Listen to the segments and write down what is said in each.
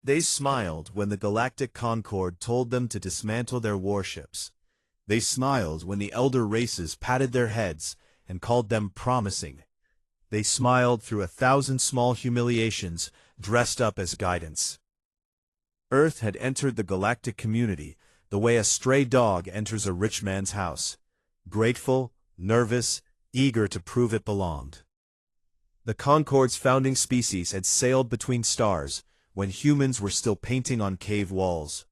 They smiled when the Galactic Concord told them to dismantle their warships. They smiled when the elder races patted their heads and called them promising. They smiled through 1,000 small humiliations dressed up as guidance. Earth had entered the galactic community the way a stray dog enters a rich man's house, grateful, nervous, eager to prove it belonged. The Concord's founding species had sailed between stars when humans were still painting on cave walls.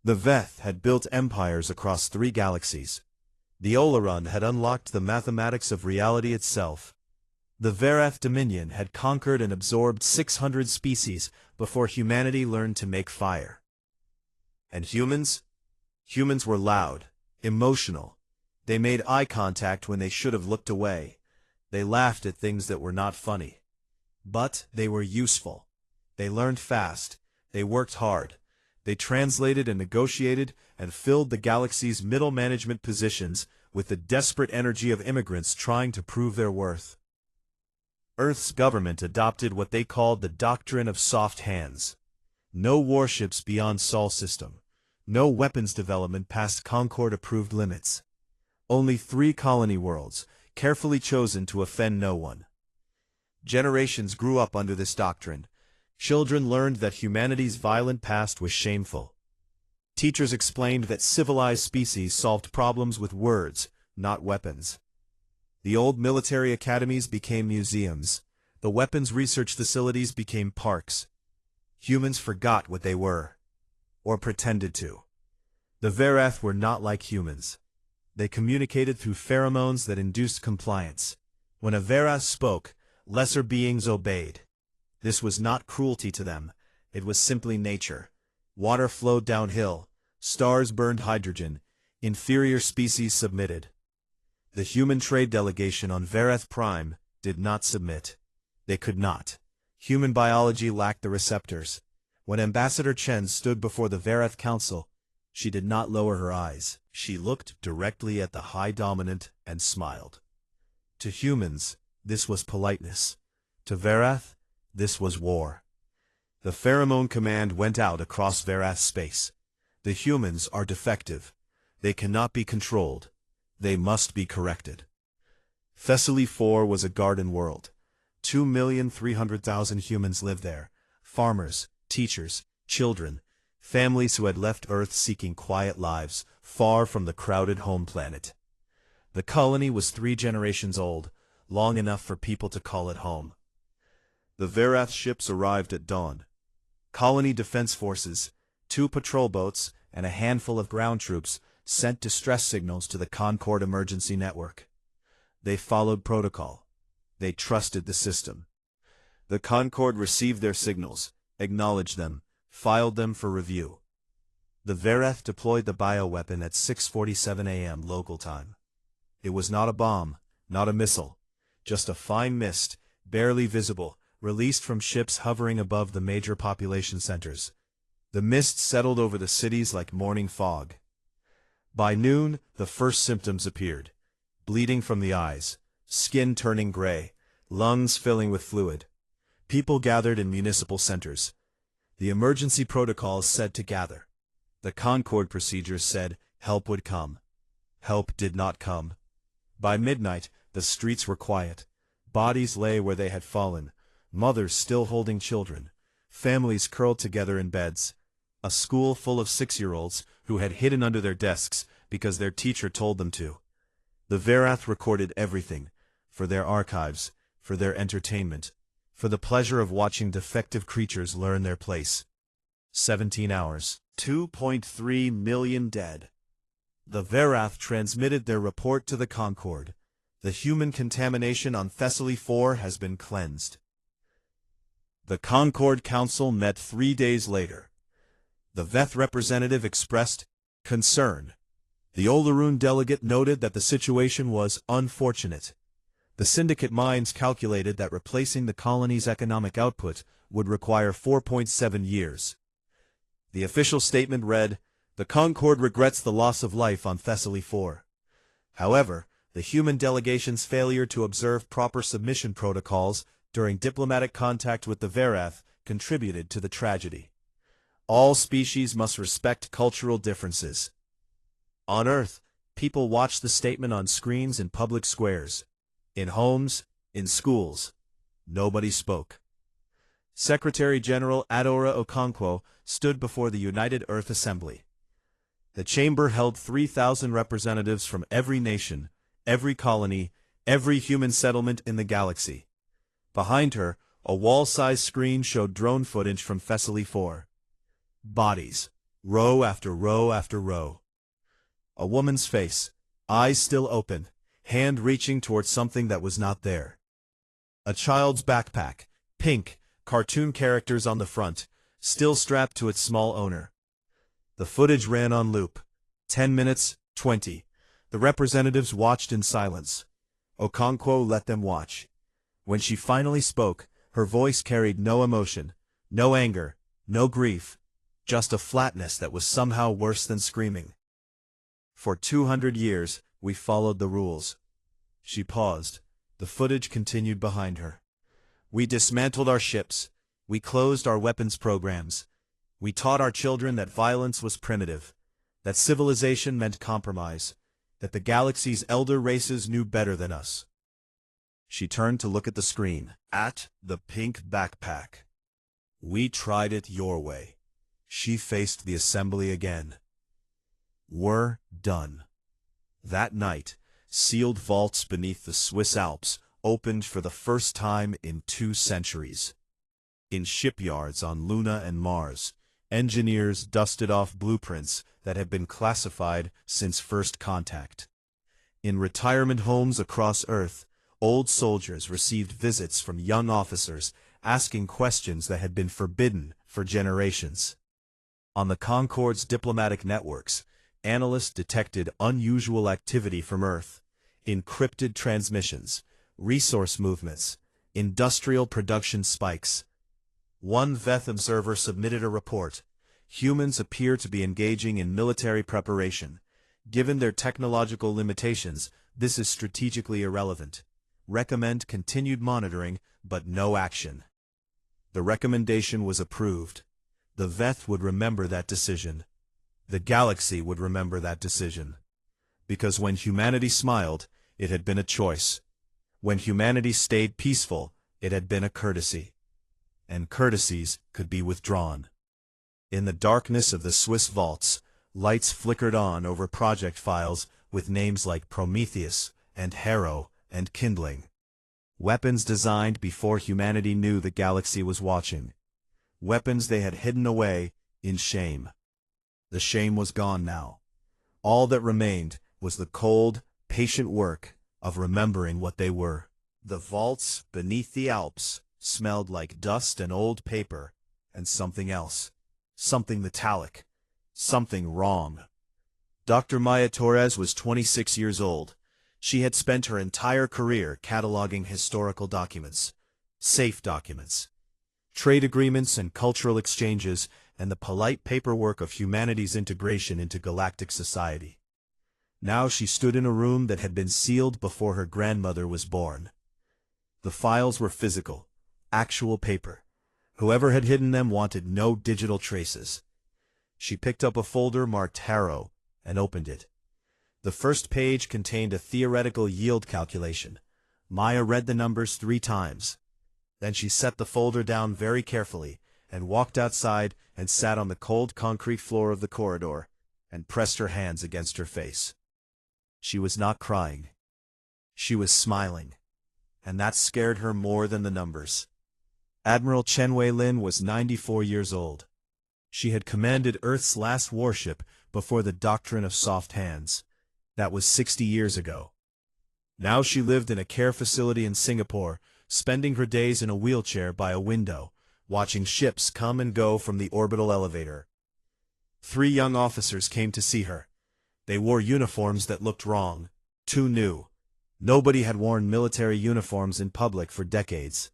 The Veth had built empires across 3 galaxies. The Oleron had unlocked the mathematics of reality itself. The Verath Dominion had conquered and absorbed 600 species before humanity learned to make fire. And humans? Humans were loud, emotional. They made eye contact when they should have looked away. They laughed at things that were not funny. But they were useful. They learned fast. They worked hard. They translated and negotiated and filled the galaxy's middle management positions with the desperate energy of immigrants trying to prove their worth. Earth's government adopted what they called the doctrine of soft hands. No warships beyond Sol system. No weapons development past Concord-approved limits. Only 3 colony worlds, carefully chosen to offend no one. Generations grew up under this doctrine. Children learned that humanity's violent past was shameful. Teachers explained that civilized species solved problems with words, not weapons. The old military academies became museums. The weapons research facilities became parks. Humans forgot what they were, or pretended to. The Verath were not like humans. They communicated through pheromones that induced compliance. When a Verath spoke, lesser beings obeyed. This was not cruelty to them. It was simply nature. Water flowed downhill. Stars burned hydrogen. Inferior species submitted. The human trade delegation on Verath Prime did not submit. They could not. Human biology lacked the receptors. When Ambassador Chen stood before the Verath Council, she did not lower her eyes. She looked directly at the High Dominant and smiled. To humans, this was politeness. To Verath, this was war. The pheromone command went out across Verath space. The humans are defective. They cannot be controlled. They must be corrected. Thessaly 4 was a garden world. 2,300,000 humans lived there. Farmers, teachers, children, families who had left Earth seeking quiet lives, far from the crowded home planet. The colony was 3 generations old, long enough for people to call it home. The Verath ships arrived at dawn. Colony defense forces, 2 patrol boats, and a handful of ground troops sent distress signals to the Concord emergency network. They followed protocol. They trusted the system. The Concord received their signals, acknowledged them, filed them for review. The Verath deployed the bioweapon at 6:47 a.m. local time. It was not a bomb, not a missile, just a fine mist, barely visible, released from ships hovering above the major population centers. The mist settled over the cities like morning fog. By noon, the first symptoms appeared. Bleeding from the eyes, skin turning gray, lungs filling with fluid. People gathered in municipal centers. The emergency protocols said to gather. The Concord procedures said help would come. Help did not come. By midnight, the streets were quiet. Bodies lay where they had fallen, mothers still holding children, families curled together in beds. A school full of 6-year-olds who had hidden under their desks because their teacher told them to. The Verath recorded everything, for their archives, for their entertainment, for the pleasure of watching defective creatures learn their place. 17 hours, 2.3 million dead. The Verath transmitted their report to the Concord. The human contamination on Thessaly 4 has been cleansed. The Concord Council met 3 days later. The Veth representative expressed concern. The Oleron delegate noted that the situation was unfortunate. The syndicate minds calculated that replacing the colony's economic output would require 4.7 years. The official statement read, "The Concord regrets the loss of life on Thessaly 4. However, the human delegation's failure to observe proper submission protocols during diplomatic contact with the Verath contributed to the tragedy. All species must respect cultural differences. On Earth, people watched the statement on screens in public squares, in homes, in schools. Nobody spoke. Secretary General Adora Okonkwo stood before the United Earth Assembly. The chamber held 3,000 representatives from every nation, every colony, every human settlement in the galaxy. Behind her, a wall-sized screen showed drone footage from Thessaly 4. Bodies, row after row after row. A woman's face, eyes still open, hand reaching towards something that was not there. A child's backpack, pink, cartoon characters on the front, still strapped to its small owner. The footage ran on loop. 10 minutes, 20. The representatives watched in silence. Okonkwo let them watch. When she finally spoke, her voice carried no emotion, no anger, no grief, just a flatness that was somehow worse than screaming. For 200 years, we followed the rules. She paused. The footage continued behind her. We dismantled our ships. We closed our weapons programs. We taught our children that violence was primitive, that civilization meant compromise, that the galaxy's elder races knew better than us. She turned to look at the screen, at the pink backpack. We tried it your way. She faced the assembly again. We're done. That night, sealed vaults beneath the Swiss Alps opened for the first time in 2 centuries. In shipyards on Luna and Mars, engineers dusted off blueprints that had been classified since first contact. In retirement homes across Earth, old soldiers received visits from young officers asking questions that had been forbidden for generations. On the Concorde's diplomatic networks, analysts detected unusual activity from Earth, encrypted transmissions, resource movements, industrial production spikes. One Veth observer submitted a report. Humans appear to be engaging in military preparation. Given their technological limitations, this is strategically irrelevant. Recommend continued monitoring, but no action. The recommendation was approved. The Veth would remember that decision. The galaxy would remember that decision. Because when humanity smiled, it had been a choice. When humanity stayed peaceful, it had been a courtesy. And courtesies could be withdrawn. In the darkness of the Swiss vaults, lights flickered on over project files with names like Prometheus and Harrow and Kindling. Weapons designed before humanity knew the galaxy was watching. Weapons they had hidden away in shame. The shame was gone now. All that remained was the cold, patient work of remembering what they were. The vaults beneath the Alps smelled like dust and old paper, and something else. Something metallic. Something wrong. Dr. Maya Torres was 26 years old. She had spent her entire career cataloging historical documents, safe documents, trade agreements and cultural exchanges, and the polite paperwork of humanity's integration into galactic society. Now she stood in a room that had been sealed before her grandmother was born. The files were physical, actual paper. Whoever had hidden them wanted no digital traces. She picked up a folder marked Harrow and opened it. The first page contained a theoretical yield calculation. Maya read the numbers 3 times. Then she set the folder down very carefully and walked outside and sat on the cold concrete floor of the corridor and pressed her hands against her face. She was not crying. She was smiling. And that scared her more than the numbers. Admiral Chen Wei-lin was 94 years old. She had commanded Earth's last warship before the doctrine of soft hands. That was 60 years ago. Now she lived in a care facility in Singapore, spending her days in a wheelchair by a window, watching ships come and go from the orbital elevator. 3 young officers came to see her. They wore uniforms that looked wrong, too new. Nobody had worn military uniforms in public for decades.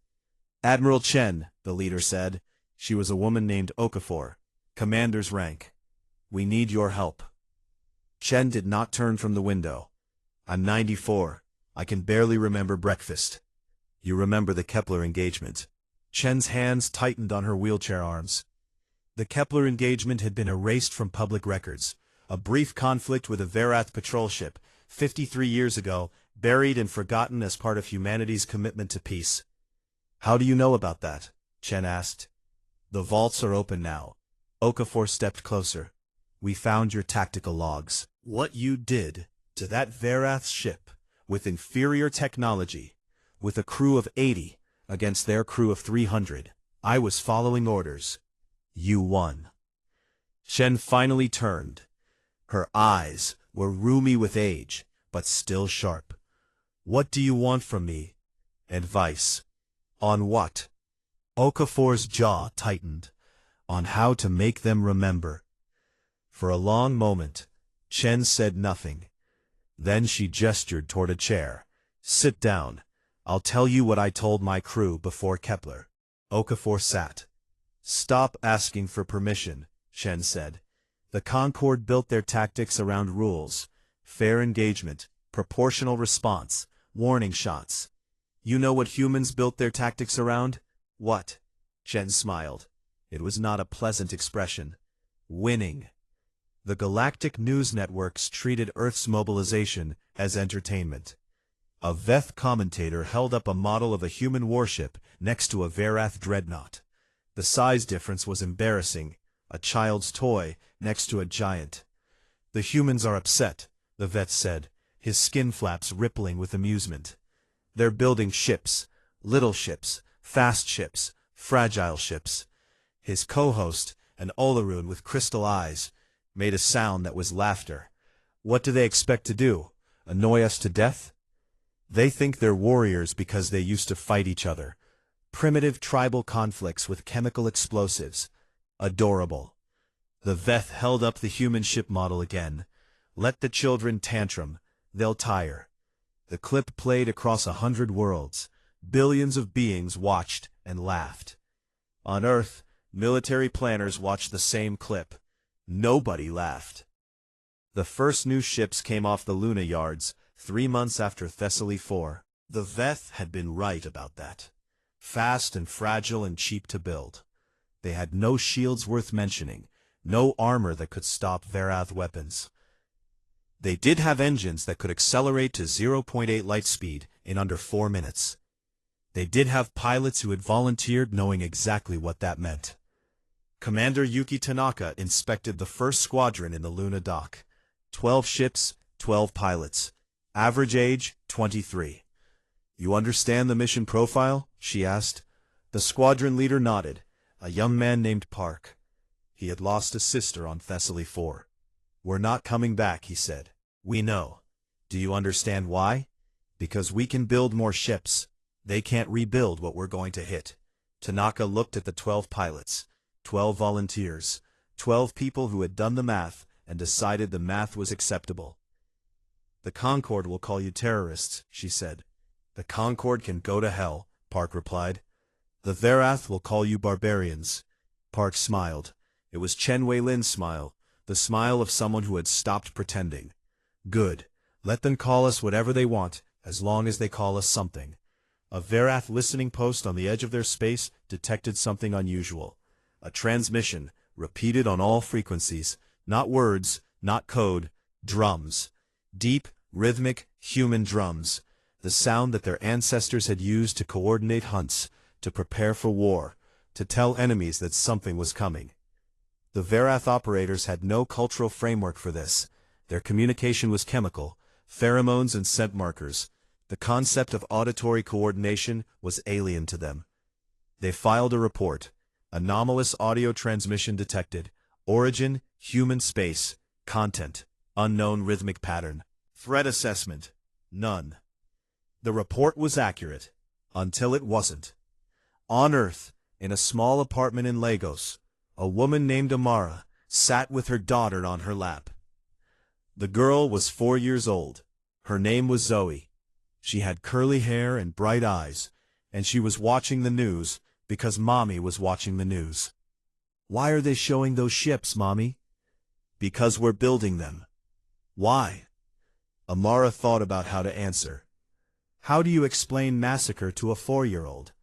Admiral Chen, the leader said. She was a woman named Okafor, commander's rank. We need your help. Chen did not turn from the window. I'm 94. I can barely remember breakfast. You remember the Kepler engagement. Chen's hands tightened on her wheelchair arms. The Kepler engagement had been erased from public records. A brief conflict with a Verath patrol ship, 53 years ago, buried and forgotten as part of humanity's commitment to peace. How do you know about that? Chen asked. The vaults are open now. Okafor stepped closer. We found your tactical logs. What you did to that Verath ship, with inferior technology, with a crew of 80 against their crew of 300. I was following orders. You won. Shen finally turned. Her eyes were rheumy with age, but still sharp. What do you want from me? Advice. On what? Okafor's jaw tightened. On how to make them remember. For a long moment, Chen said nothing. Then she gestured toward a chair. Sit down. I'll tell you what I told my crew before Kepler. Okafor sat. Stop asking for permission, Chen said. The Concorde built their tactics around rules. Fair engagement, proportional response, warning shots. You know what humans built their tactics around? What? Chen smiled. It was not a pleasant expression. Winning. The galactic news networks treated Earth's mobilization as entertainment. A Veth commentator held up a model of a human warship next to a Verath dreadnought. The size difference was embarrassing, a child's toy next to a giant. The humans are upset, the Veth said, his skin flaps rippling with amusement. They're building ships, little ships, fast ships, fragile ships. His co-host, an Olaroon with crystal eyes, made a sound that was laughter. What do they expect to do? Annoy us to death? They think they're warriors because they used to fight each other. Primitive tribal conflicts with chemical explosives. Adorable. The Veth held up the human ship model again. Let the children tantrum. They'll tire. The clip played across 100 worlds. Billions of beings watched and laughed. On Earth, military planners watched the same clip. Nobody laughed. The first new ships came off the Luna yards 3 months after Thessaly IV. The Veth had been right about that. Fast and fragile and cheap to build. They had no shields worth mentioning, no armor that could stop Verath weapons. They did have engines that could accelerate to 0.8 light speed in under 4 minutes. They did have pilots who had volunteered knowing exactly what that meant. Commander Yuki Tanaka inspected the first squadron in the Luna dock. 12 ships, 12 pilots. Average age, 23. You understand the mission profile? She asked. The squadron leader nodded. A young man named Park. He had lost a sister on Thessaly IV. We're not coming back, he said. We know. Do you understand why? Because we can build more ships. They can't rebuild what we're going to hit. Tanaka looked at the 12 pilots. 12 volunteers. 12 people who had done the math and decided the math was acceptable. The Concorde will call you terrorists, she said. The Concorde can go to hell, Park replied. The Verath will call you barbarians. Park smiled. It was Chen Weilin's smile, the smile of someone who had stopped pretending. Good. Let them call us whatever they want, as long as they call us something. A Verath listening post on the edge of their space detected something unusual. A transmission, repeated on all frequencies, not words, not code, drums. Deep, rhythmic, human drums. The sound that their ancestors had used to coordinate hunts, to prepare for war, to tell enemies that something was coming. The Verath operators had no cultural framework for this. Their communication was chemical, pheromones and scent markers. The concept of auditory coordination was alien to them. They filed a report. Anomalous audio transmission detected. Origin, human space. Content, unknown rhythmic pattern. Threat assessment, none. The report was accurate, until it wasn't. On Earth, in a small apartment in Lagos, a woman named Amara sat with her daughter on her lap. The girl was 4 years old. Her name was Zoe. She had curly hair and bright eyes, and she was watching the news because Mommy was watching the news. Why are they showing those ships, Mommy? Because we're building them. Why? Amara thought about how to answer. How do you explain massacre to a 4-year-old?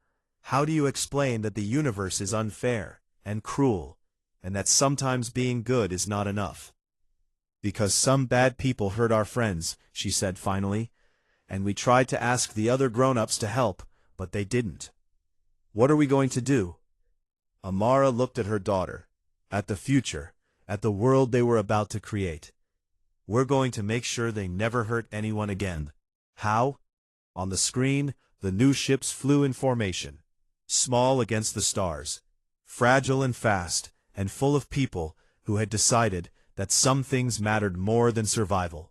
How do you explain that the universe is unfair and cruel and that sometimes being good is not enough. Because some bad people hurt our friends, she said finally, and we tried to ask the other grown-ups to help, but they didn't. What are we going to do? Amara looked at her daughter, at the future, at the world they were about to create. We're going to make sure they never hurt anyone again. How? On the screen, the new ships flew in formation, small against the stars, fragile and fast, and full of people who had decided that some things mattered more than survival.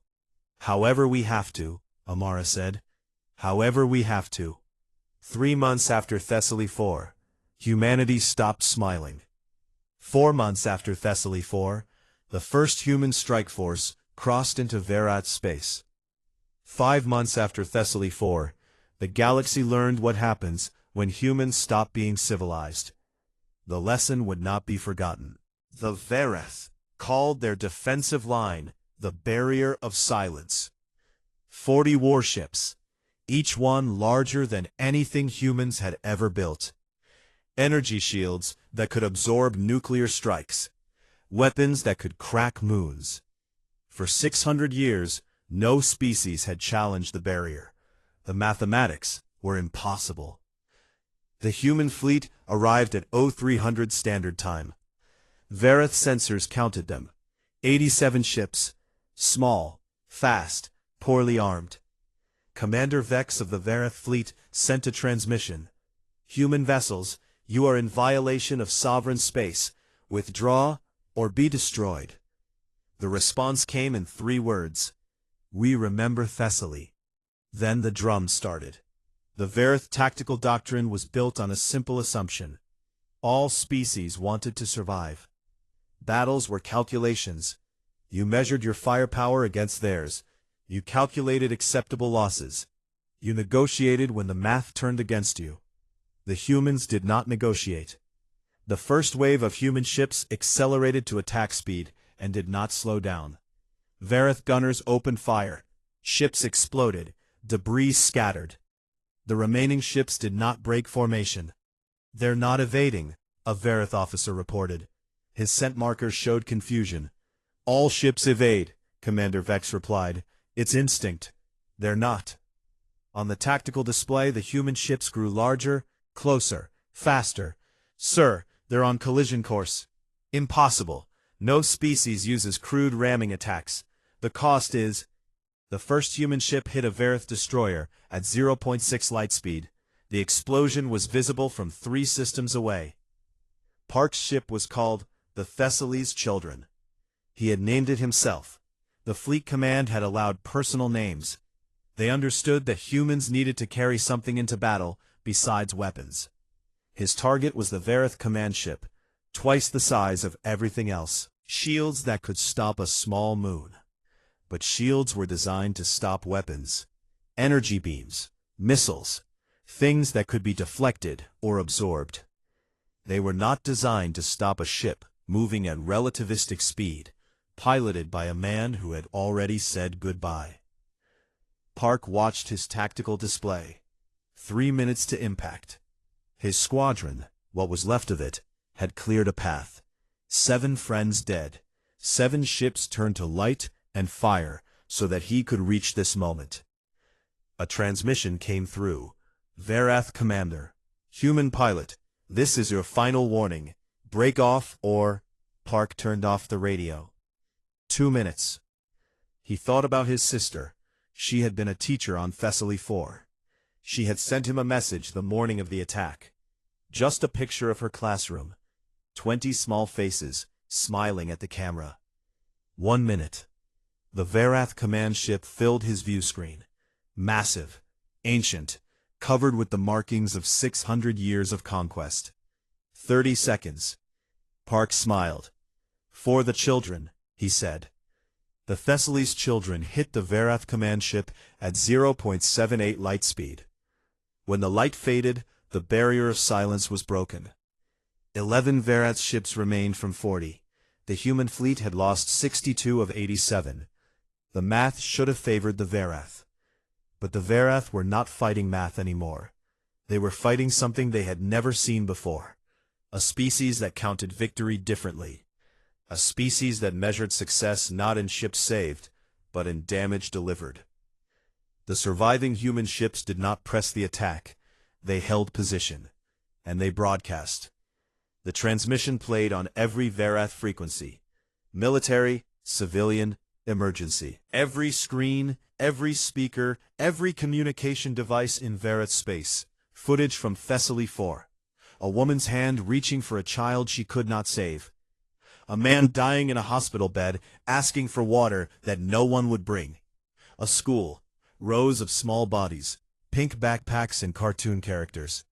However we have to, Amara said. However we have to. 3 months after Thessaly 4, humanity stopped smiling. 4 months after Thessaly 4, the first human strike force crossed into Verath space. 5 months after Thessaly 4, the galaxy learned what happens when humans stop being civilized. The lesson would not be forgotten. The Verath called their defensive line the Barrier of Silence. 40 warships, each one larger than anything humans had ever built. Energy shields that could absorb nuclear strikes. Weapons that could crack moons. For 600 years, no species had challenged the barrier. The mathematics were impossible. The human fleet arrived at 0300 Standard Time. Verath sensors counted them. 87 ships. Small, fast, poorly armed. Commander Vex of the Verath fleet sent a transmission. Human vessels, you are in violation of sovereign space. Withdraw or be destroyed. The response came in 3 words. We remember Thessaly. Then the drums started. The Verath tactical doctrine was built on a simple assumption. All species wanted to survive. Battles were calculations. You measured your firepower against theirs. You calculated acceptable losses. You negotiated when the math turned against you. The humans did not negotiate. The first wave of human ships accelerated to attack speed and did not slow down. Verath gunners opened fire. Ships exploded. Debris scattered. The remaining ships did not break formation. They're not evading, a Verath officer reported. His scent markers showed confusion. All ships evade, Commander Vex replied. It's instinct. They're not. On the tactical display, the human ships grew larger, closer, faster. Sir, they're on collision course. Impossible. No species uses crude ramming attacks. The cost is... The first human ship hit a Verath destroyer at 0.6 light speed. The explosion was visible from 3 systems away. Park's ship was called the Thessaly's Children. He had named it himself. The fleet command had allowed personal names. They understood that humans needed to carry something into battle besides weapons. His target was the Verath command ship, twice the size of everything else. Shields that could stop a small moon. But shields were designed to stop weapons. Energy beams, missiles, things that could be deflected or absorbed. They were not designed to stop a ship moving at relativistic speed, piloted by a man who had already said goodbye. Park watched his tactical display. 3 minutes to impact. His squadron, what was left of it, had cleared a path. 7 friends dead. 7 ships turned to light and fire so that he could reach this moment. A transmission came through. Verath Commander. Human pilot, this is your final warning. Break off or... Park turned off the radio. 2 minutes. He thought about his sister. She had been a teacher on Thessaly 4. She had sent him a message the morning of the attack. Just a picture of her classroom. 20 small faces, smiling at the camera. 1 minute. The Verath command ship filled his view screen. Massive, ancient, covered with the markings of 600 years of conquest. 30 seconds. Park smiled. For the children, he said. The Thessaly's Children hit the Verath command ship at 0.78 light speed. When the light faded, the barrier of silence was broken. 11 Verath ships remained from 40. The human fleet had lost 62 of 87. The math should have favored the Verath. But the Verath were not fighting math anymore. They were fighting something they had never seen before. A species that counted victory differently. A species that measured success not in ships saved, but in damage delivered. The surviving human ships did not press the attack. They held position, and they broadcast. The transmission played on every Verath frequency. Military, civilian, emergency. Every screen, every speaker, every communication device in Verath space. Footage from Thessaly 4. A woman's hand reaching for a child she could not save. A man dying in a hospital bed, asking for water that no one would bring. A school. Rows of small bodies. Pink backpacks and cartoon characters.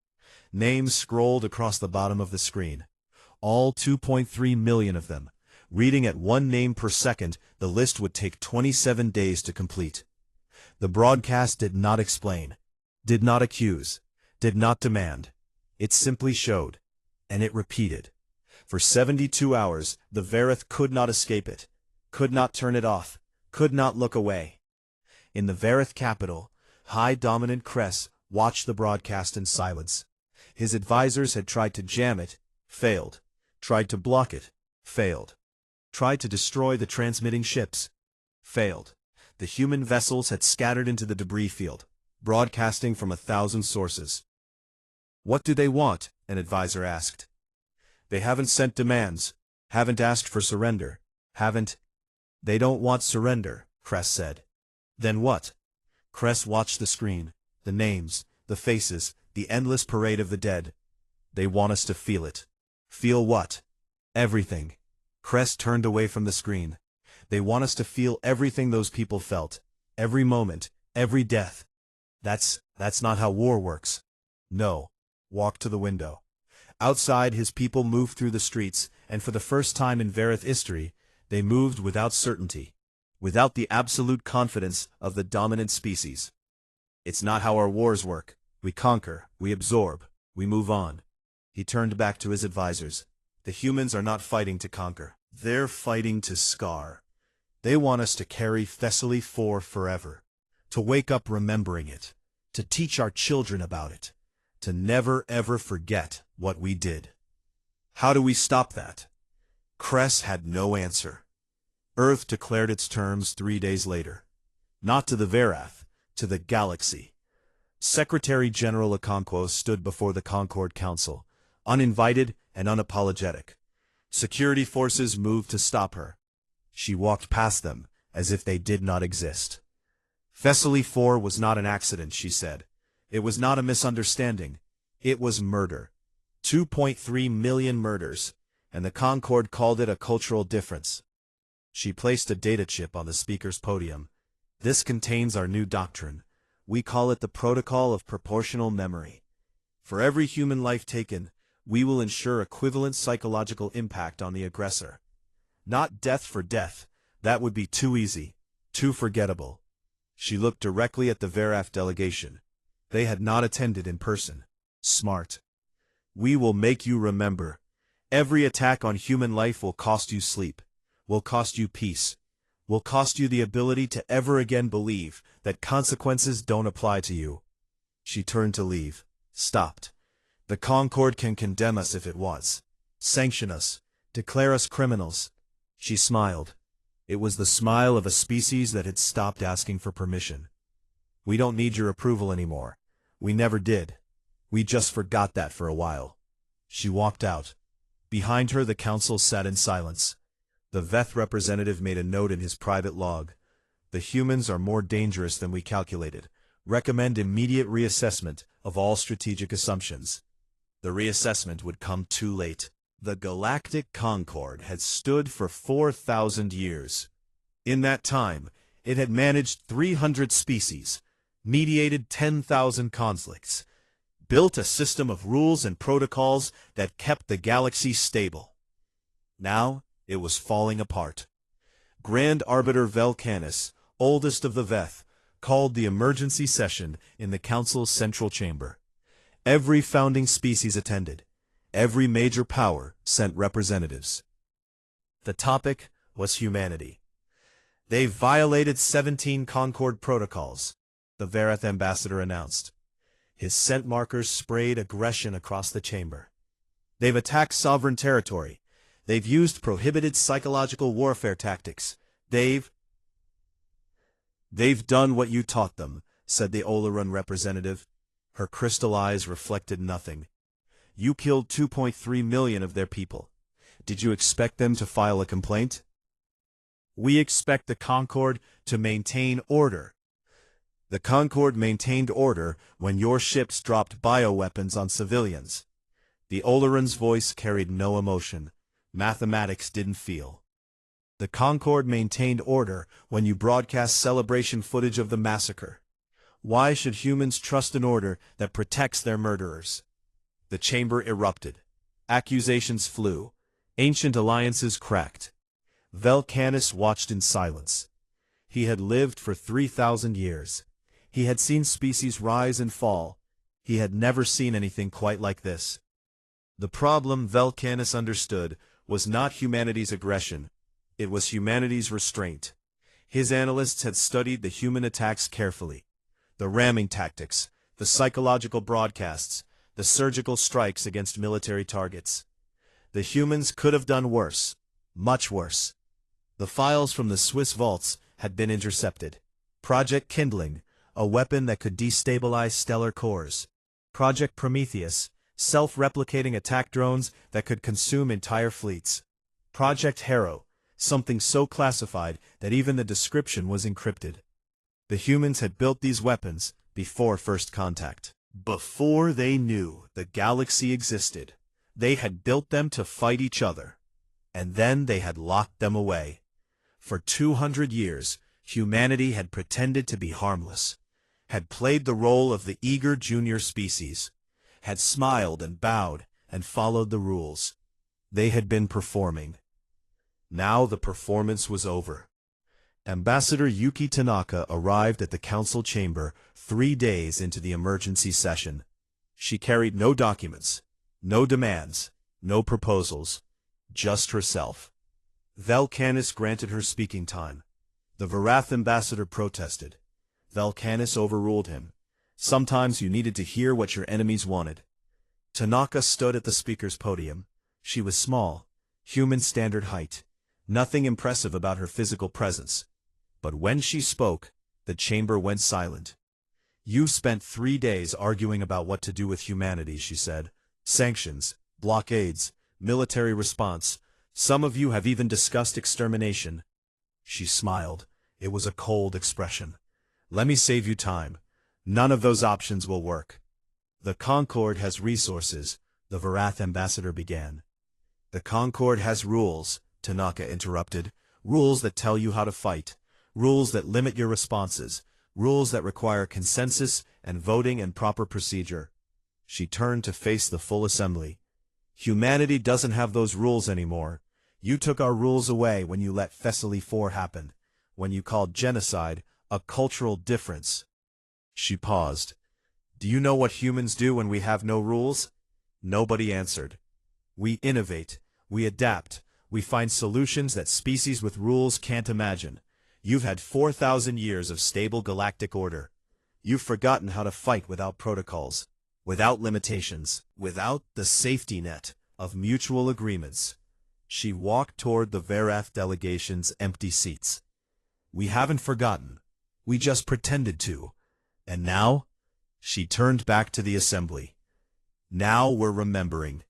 Names scrolled across the bottom of the screen. All 2.3 million of them. Reading at one name per second, the list would take 27 days to complete. The broadcast did not explain, did not accuse, did not demand. It simply showed, and it repeated. For 72 hours, the Verath could not escape it, could not turn it off, could not look away. In the Verath capital, High Dominant Kress watched the broadcast in silence. His advisors had tried to jam it, failed. Tried to block it, failed. Tried to destroy the transmitting ships, failed. The human vessels had scattered into the debris field, broadcasting from 1,000 sources. What do they want? An advisor asked. They haven't sent demands, haven't asked for surrender, haven't. They don't want surrender, Kress said. Then what? Kress watched the screen, the names, the faces, the endless parade of the dead. They want us to feel it. Feel what? Everything. Kress turned away from the screen. They want us to feel everything those people felt. Every moment, every death. That's not how war works. No. Walk to the window. Outside, his people moved through the streets, and for the first time in Verath history, they moved without certainty, without the absolute confidence of the dominant species. It's not how our wars work. We conquer, we absorb, we move on. He turned back to his advisors. The humans are not fighting to conquer. They're fighting to scar. They want us to carry Thessaly 4 forever. To wake up remembering it. To teach our children about it. To never ever forget what we did. How do we stop that? Kress had no answer. Earth declared its terms 3 days later. Not to the Verath, to the galaxy. Secretary General Okonkwo stood before the Concord Council, uninvited and unapologetic. Security forces moved to stop her. She walked past them, as if they did not exist. Thessaly 4 was not an accident, she said. It was not a misunderstanding. It was murder. 2.3 million murders, and the Concord called it a cultural difference. She placed a data chip on the speaker's podium. This contains our new doctrine. We call it the Protocol of Proportional Memory. For every human life taken, we will ensure equivalent psychological impact on the aggressor. Not death for death. That would be too easy, too forgettable. She looked directly at the Verath delegation. They had not attended in person. Smart. We will make you remember. Every attack on human life will cost you sleep, will cost you peace, will cost you the ability to ever again believe that consequences don't apply to you. She turned to leave, stopped. The Concord can condemn us if it was. Sanction us, declare us criminals. She smiled. It was the smile of a species that had stopped asking for permission. We don't need your approval anymore. We never did. We just forgot that for a while. She walked out. Behind her the council sat in silence. The Veth representative made a note in his private log. The humans are more dangerous than we calculated. Recommend immediate reassessment of all strategic assumptions. The reassessment would come too late. The Galactic Concord had stood for 4,000 years. In that time, it had managed 300 species, mediated 10,000 conflicts, built a system of rules and protocols that kept the galaxy stable. Now, it was falling apart. Grand Arbiter Velcanis, oldest of the Veth, called the emergency session in the Council's central chamber. Every founding species attended. Every major power sent representatives. The topic was humanity. They violated 17 Concord protocols, the Verath ambassador announced. His scent markers sprayed aggression across the chamber. They've attacked sovereign territory. They've used prohibited psychological warfare tactics. They've done what you taught them, said the Oleron representative. Her crystal eyes reflected nothing. You killed 2.3 million of their people. Did you expect them to file a complaint? We expect the Concord to maintain order. The Concord maintained order when your ships dropped bioweapons on civilians. The Oleron's voice carried no emotion. Mathematics didn't feel. The Concord maintained order when you broadcast celebration footage of the massacre. Why should humans trust an order that protects their murderers? The chamber erupted. Accusations flew. Ancient alliances cracked. Velcanis watched in silence. He had lived for 3,000 years. He had seen species rise and fall. He had never seen anything quite like this. The problem, Velcanis understood, was not humanity's aggression. It was humanity's restraint. His analysts had studied the human attacks carefully. The ramming tactics, the psychological broadcasts, the surgical strikes against military targets. The humans could have done worse, much worse. The files from the Swiss vaults had been intercepted. Project Kindling, a weapon that could destabilize stellar cores. Project Prometheus, self-replicating attack drones that could consume entire fleets. Project Harrow, something so classified that even the description was encrypted. The humans had built these weapons before first contact. Before they knew the galaxy existed, they had built them to fight each other. And then they had locked them away. For 200 years, humanity had pretended to be harmless, had played the role of the eager junior species, had smiled and bowed and followed the rules. They had been performing. Now the performance was over. Ambassador Yuki Tanaka arrived at the council chamber 3 days into the emergency session. She carried no documents, no demands, no proposals, just herself. Velcanis granted her speaking time. The Varath ambassador protested. Velcanis overruled him. Sometimes you needed to hear what your enemies wanted. Tanaka stood at the speaker's podium. She was small, human standard height. Nothing impressive about her physical presence. But when she spoke, the chamber went silent. You've spent 3 days arguing about what to do with humanity, she said. Sanctions, blockades, military response. Some of you have even discussed extermination. She smiled. It was a cold expression. Let me save you time. None of those options will work. The Concord has resources, the Varath ambassador began. The Concord has rules, Tanaka interrupted. Rules that tell you how to fight. Rules that limit your responses. Rules that require consensus and voting and proper procedure. She turned to face the full assembly. Humanity doesn't have those rules anymore. You took our rules away when you let Thessaly 4 happen, when you called genocide a cultural difference. She paused. Do you know what humans do when we have no rules? Nobody answered. We innovate, we adapt, we find solutions that species with rules can't imagine. You've had 4,000 years of stable galactic order. You've forgotten how to fight without protocols, without limitations, without the safety net of mutual agreements. She walked toward the Varath delegation's empty seats. We haven't forgotten. We just pretended to. And now? She turned back to the assembly. Now we're remembering.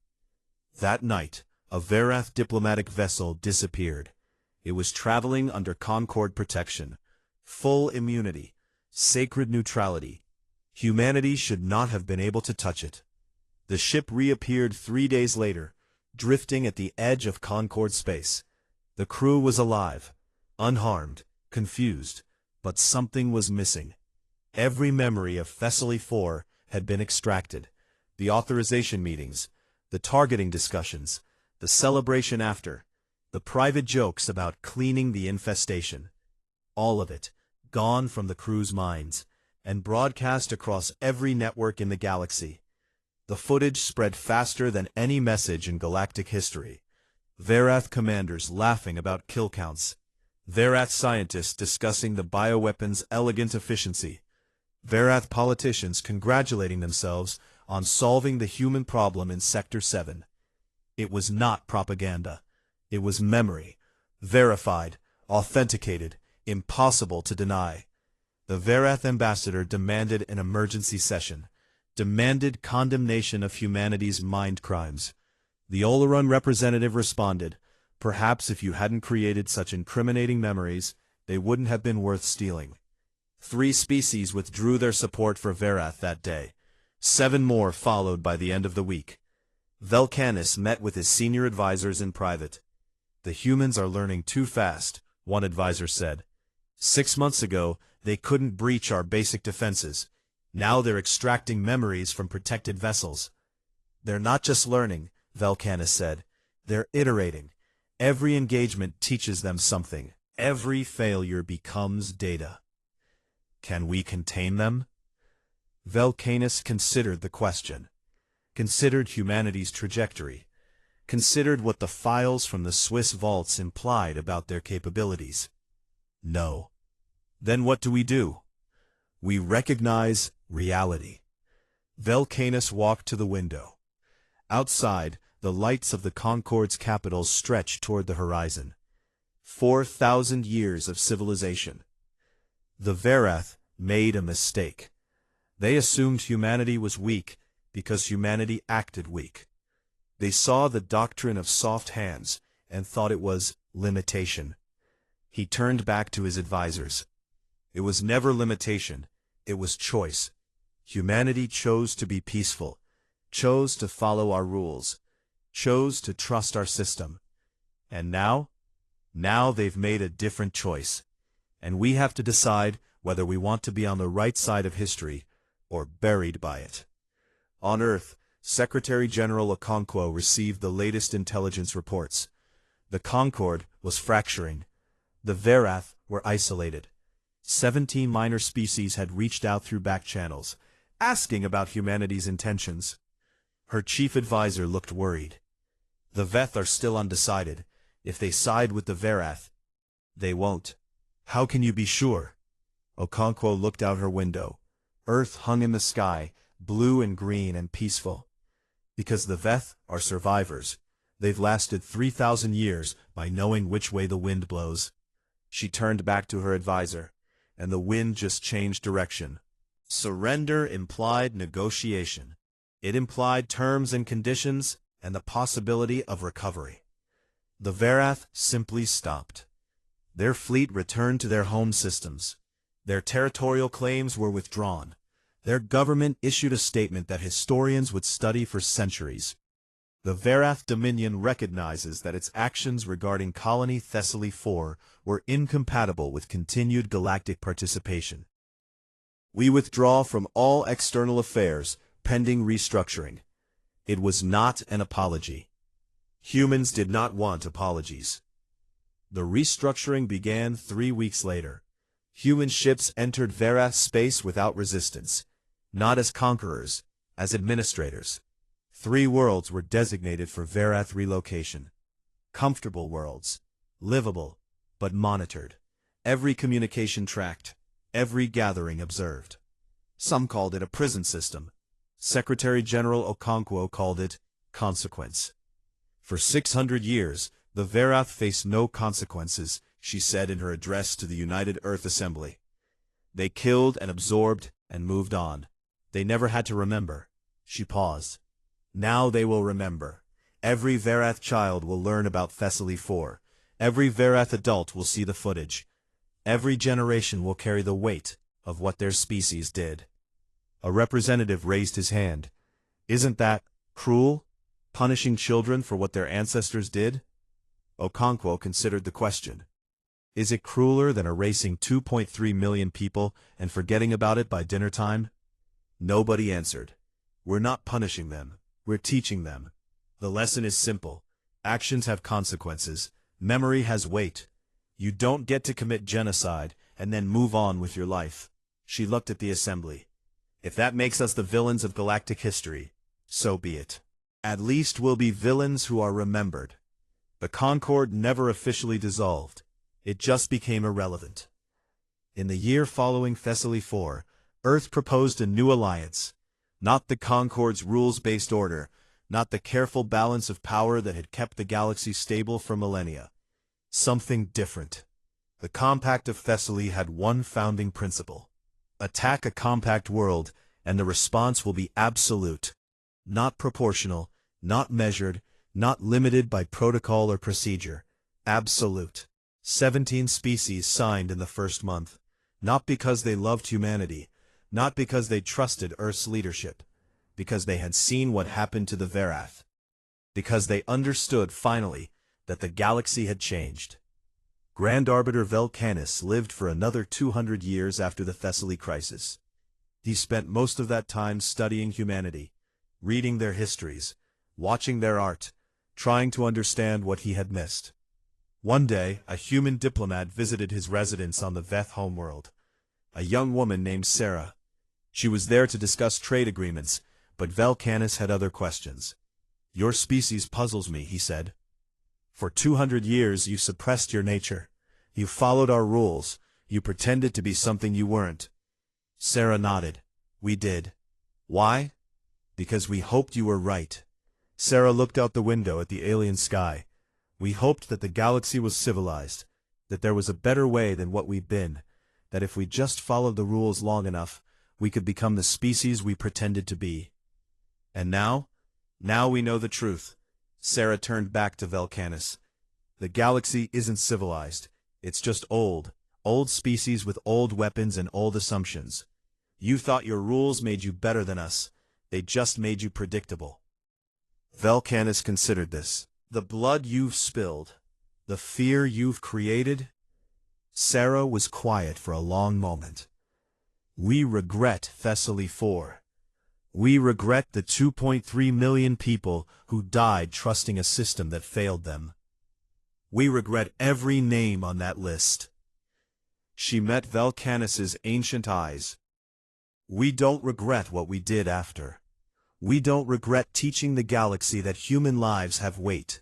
That night, a Varath diplomatic vessel disappeared. It was traveling under Concord protection. Full immunity. Sacred neutrality. Humanity should not have been able to touch it. The ship reappeared 3 days later, drifting at the edge of Concord space. The crew was alive, unharmed, confused, but something was missing. Every memory of Thessaly 4 had been extracted. The authorization meetings, the targeting discussions, the celebration after, the private jokes about cleaning the infestation. All of it, gone from the crew's minds, and broadcast across every network in the galaxy. The footage spread faster than any message in galactic history. Varath commanders laughing about kill counts. Varath scientists discussing the bioweapon's elegant efficiency. Varath politicians congratulating themselves on solving the human problem in Sector 7. It was not propaganda. It was memory. Verified, authenticated, impossible to deny. The Verath ambassador demanded an emergency session, demanded condemnation of humanity's mind crimes. The Oleron representative responded, "Perhaps if you hadn't created such incriminating memories, they wouldn't have been worth stealing." 3 species withdrew their support for Verath that day. 7 more followed by the end of the week. Velcanis met with his senior advisors in private. "The humans are learning too fast," one advisor said. 6 months ago, they couldn't breach our basic defenses. Now they're extracting memories from protected vessels. "They're not just learning," Velcanis said. "They're iterating. Every engagement teaches them something. Every failure becomes data." "Can we contain them?" Velcanis considered the question. Considered humanity's trajectory. Considered what the files from the Swiss vaults implied about their capabilities. "No." "Then what do we do?" "We recognize reality." Velcanis walked to the window. Outside, the lights of the Concord's capital stretched toward the horizon. 4,000 years of civilization. The Verath made a mistake. They assumed humanity was weak because humanity acted weak. They saw the doctrine of soft hands and thought it was limitation. He turned back to his advisors. It was never limitation, it was choice. Humanity chose to be peaceful, chose to follow our rules, chose to trust our system. And now they've made a different choice. And we have to decide whether we want to be on the right side of history or buried by it. On Earth, Secretary General Okonkwo received the latest intelligence reports. The Concorde was fracturing. The Verath were isolated. 17 minor species had reached out through back channels, asking about humanity's intentions. Her chief advisor looked worried. "The Veth are still undecided. If they side with the Verath, they won't." "How can you be sure?" Okonkwo looked out her window. Earth hung in the sky, blue and green and peaceful. "Because the Veth are survivors. They've lasted 3,000 years by knowing which way the wind blows." She turned back to her advisor, and the wind just changed direction. Surrender implied negotiation. It implied terms and conditions and the possibility of recovery. The Verath simply stopped. Their fleet returned to their home systems. Their territorial claims were withdrawn. Their government issued a statement that historians would study for centuries. The Verath Dominion recognizes that its actions regarding Colony Thessaly IV were incompatible with continued galactic participation. "We withdraw from all external affairs, pending restructuring." It was not an apology. Humans did not want apologies. The restructuring began 3 weeks later. Human ships entered Verath space without resistance, not as conquerors, as administrators. 3 worlds were designated for Verath relocation. Comfortable worlds, livable, but monitored. Every communication tracked, every gathering observed. Some called it a prison system. Secretary General Okonkwo called it consequence. For 600 years, the Verath faced no consequences, she said in her address to the United Earth Assembly. They killed and absorbed and moved on. They never had to remember. She paused. Now they will remember. Every Verath child will learn about Thessaly IV. Every Verath adult will see the footage. Every generation will carry the weight of what their species did. A representative raised his hand. "Isn't that cruel? Punishing children for what their ancestors did?" Okonkwo considered the question. "Is it crueler than erasing 2.3 million people and forgetting about it by dinner time?" Nobody answered. "We're not punishing them. We're teaching them. The lesson is simple. Actions have consequences. Memory has weight. You don't get to commit genocide and then move on with your life." She looked at the assembly. "If that makes us the villains of galactic history, so be it. At least we'll be villains who are remembered." The Concorde never officially dissolved. It just became irrelevant. In the year following Thessaly IV, Earth proposed a new alliance. Not the Concorde's rules-based order, not the careful balance of power that had kept the galaxy stable for millennia. Something different. The Compact of Thessaly had one founding principle. Attack a compact world, and the response will be absolute. Not proportional, not measured, not limited by protocol or procedure. Absolute. 17 species signed in the first month. Not because they loved humanity, not because they trusted Earth's leadership, because they had seen what happened to the Verath. Because they understood, finally, that the galaxy had changed. Grand Arbiter Velcanus lived for another 200 years after the Thessaly crisis. He spent most of that time studying humanity, reading their histories, watching their art, trying to understand what he had missed. One day, a human diplomat visited his residence on the Veth homeworld. A young woman named Sarah. She was there to discuss trade agreements, but Velcanus had other questions. "Your species puzzles me," he said. "For 200 years you suppressed your nature. You followed our rules. You pretended to be something you weren't." Sarah nodded. "We did. Why? Because we hoped you were right." Sarah looked out the window at the alien sky. "We hoped that the galaxy was civilized, that there was a better way than what we've been, that if we just followed the rules long enough, we could become the species we pretended to be. And now? Now we know the truth." Sarah turned back to Velcanus. "The galaxy isn't civilized. It's just old. Old species with old weapons and old assumptions. You thought your rules made you better than us. They just made you predictable." Velcanus considered this. "The blood you've spilled, the fear you've created." Sarah was quiet for a long moment. "We regret Thessaly 4. We regret the 2.3 million people who died trusting a system that failed them. We regret every name on that list." She met Velcanus's ancient eyes. "We don't regret what we did after. We don't regret teaching the galaxy that human lives have weight.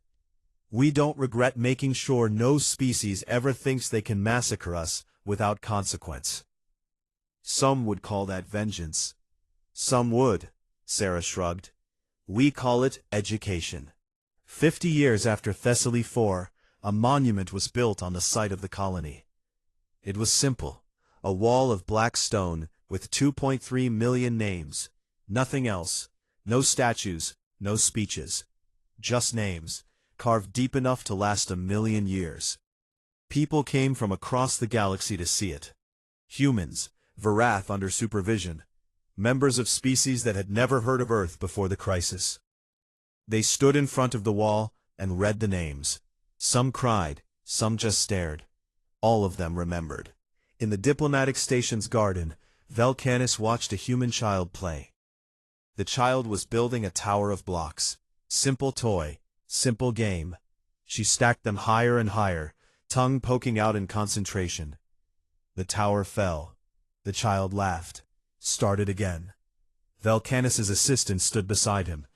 We don't regret making sure no species ever thinks they can massacre us without consequence." "Some would call that vengeance." "Some would," Sarah shrugged. "We call it education." 50 years after Thessaly 4, a monument was built on the site of the colony. It was simple, a wall of black stone with 2.3 million names. Nothing else. No statues, no speeches. Just names, carved deep enough to last 1,000,000 years. People came from across the galaxy to see it. Humans, Verath under supervision, members of species that had never heard of Earth before the crisis. They stood in front of the wall and read the names. Some cried, some just stared. All of them remembered. In the diplomatic station's garden, Velcanus watched a human child play. The child was building a tower of blocks. Simple toy, simple game. She stacked them higher and higher, tongue poking out in concentration. The tower fell. The child laughed. Started again. Velcanus's assistant stood beside him.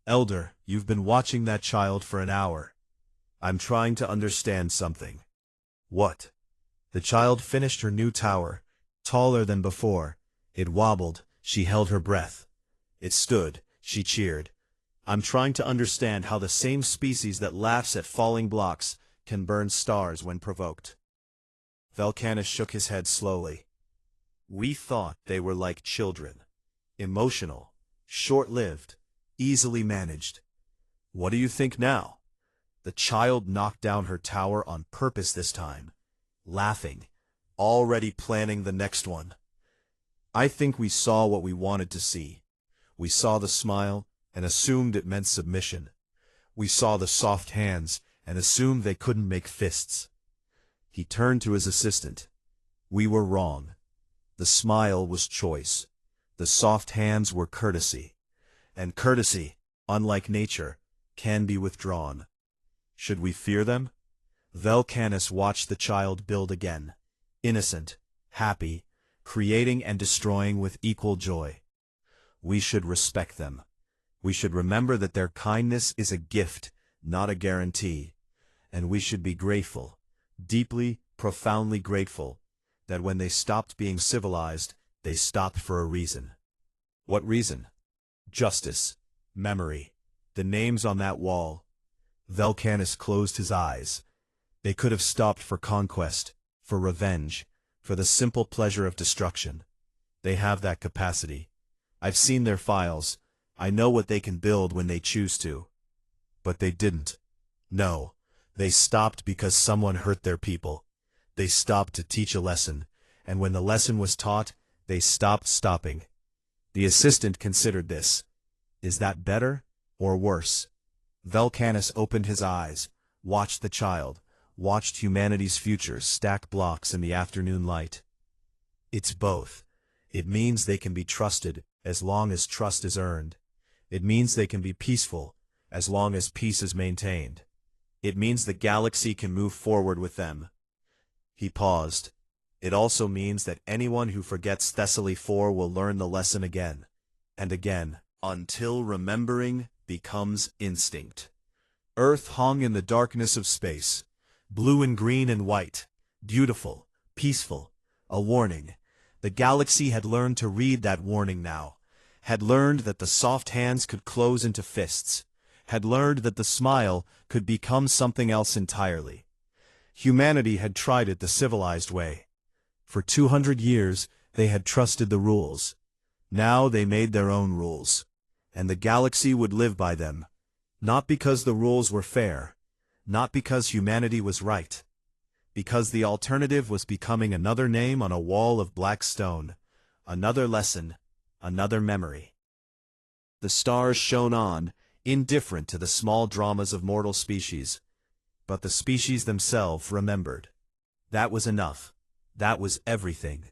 "Elder, you've been watching that child for an hour. I'm trying to understand something." "What?" The child finished her new tower, taller than before. It wobbled, she held her breath. It stood, she cheered. "I'm trying to understand how the same species that laughs at falling blocks can burn stars when provoked." Velcanus shook his head slowly. "We thought they were like children. Emotional, short-lived, easily managed. What do you think now? The child knocked down her tower on purpose this time, laughing, already planning the next one. I think we saw what we wanted to see. We saw the smile and assumed it meant submission. We saw the soft hands and assumed they couldn't make fists." He turned to his assistant. "We were wrong. The smile was choice. The soft hands were courtesy. And courtesy, unlike nature, can be withdrawn. Should we fear them?" Velcanus watched the child build again. Innocent, happy, creating and destroying with equal joy. "We should respect them. We should remember that their kindness is a gift, not a guarantee. And we should be grateful, deeply, profoundly grateful, that when they stopped being civilized, they stopped for a reason." "What reason?" "Justice, memory, The names on that wall. Velcanus closed his eyes. They could have stopped for conquest, for revenge, for the simple pleasure of destruction. They have that capacity. I've seen their files. I know what they can build when they choose to. But they didn't. No, they stopped because someone hurt their people. They stopped to teach a lesson, and when the lesson was taught, they stopped stopping. The assistant considered this. Is that better or worse? Velcanus opened his eyes, watched the child, watched humanity's future stack blocks in the afternoon light. It's both. It means they can be trusted as long as trust is earned. It means they can be peaceful as long as peace is maintained. It means the galaxy can move forward with them. He paused. It also means that anyone who forgets Thessaly 4 will learn the lesson again and again, until remembering becomes instinct. Earth hung in the darkness of space, blue and green and white, beautiful, peaceful, a warning. The galaxy had learned to read that warning now, had learned that the soft hands could close into fists, had learned that the smile could become something else entirely. Humanity had tried it the civilized way. For 200 years, they had trusted the rules. Now they made their own rules, and the galaxy would live by them, not because the rules were fair, not because humanity was right, because the alternative was becoming another name on a wall of black stone, another lesson, another memory. The stars shone on, indifferent to the small dramas of mortal species, but the species themselves remembered. That was enough. That was everything.